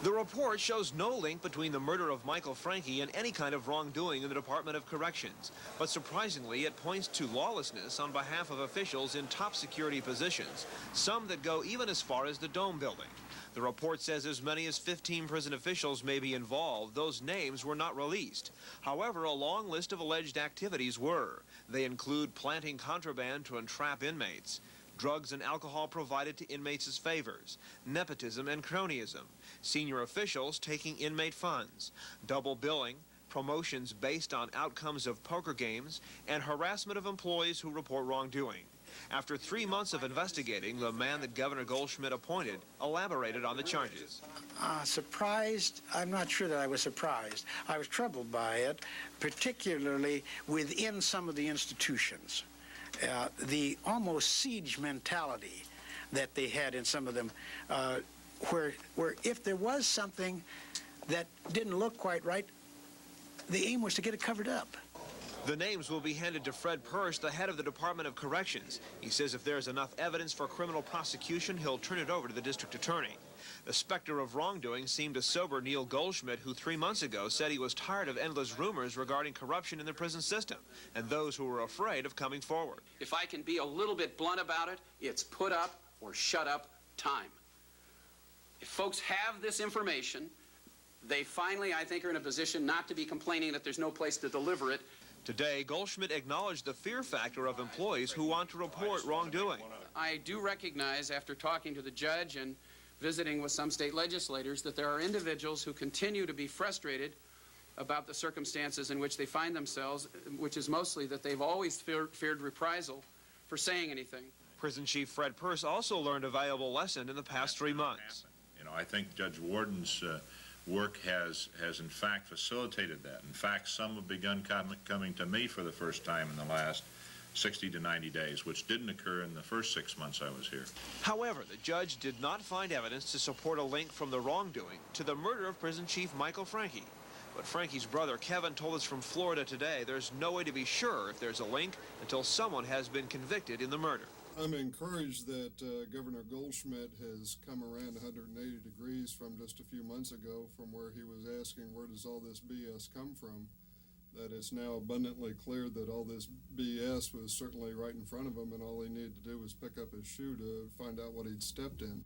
The report shows no link between the murder of Michael Francke and any kind of wrongdoing in the Department of Corrections. But surprisingly, it points to lawlessness on behalf of officials in top security positions, some that go even as far as the Dome building. The report says as many as 15 prison officials may be involved. Those names were not released. However, a long list of alleged activities were. They include planting contraband to entrap inmates, drugs and alcohol provided to inmates as favors, nepotism and cronyism, senior officials taking inmate funds, double billing, promotions based on outcomes of poker games, and harassment of employees who report wrongdoing. After 3 months of investigating, the man that Governor Goldschmidt appointed elaborated on the charges. Surprised? I'm not sure that I was surprised. I was troubled by it, particularly within some of the institutions. The almost siege mentality that they had in some of them, where if there was something that didn't look quite right, the aim was to get it covered up. The names will be handed to Fred Persh, the head of the Department of Corrections. He says if there's enough evidence for criminal prosecution, he'll turn it over to the district attorney. The specter of wrongdoing seemed to sober Neil Goldschmidt, who 3 months ago said he was tired of endless rumors regarding corruption in the prison system and those who were afraid of coming forward. If I can be a little bit blunt about it, it's put up or shut up time. If folks have this information, they finally, I think, are in a position not to be complaining that there's no place to deliver it. Today, Goldschmidt acknowledged the fear factor of employees who want to report wrongdoing. I do recognize, after talking to the judge and visiting with some state legislators, that there are individuals who continue to be frustrated about the circumstances in which they find themselves, which is mostly that they've always feared reprisal for saying anything. Prison Chief Fred Persh also learned a valuable lesson in the past 3 months. You know, I think Judge Warden's work has in fact facilitated that. In fact, some have begun coming to me for the first time in the last 60 to 90 days, which didn't occur in the first 6 months I was here. However, the judge did not find evidence to support a link from the wrongdoing to the murder of Prison Chief Michael Francke. But Francke's brother Kevin told us from Florida today there's no way to be sure if there's a link until someone has been convicted in the murder. I'm encouraged that Governor Goldschmidt has come around 180 degrees from just a few months ago, from where he was asking where does all this BS come from, that it's now abundantly clear that all this BS was certainly right in front of him and all he needed to do was pick up his shoe to find out what he'd stepped in.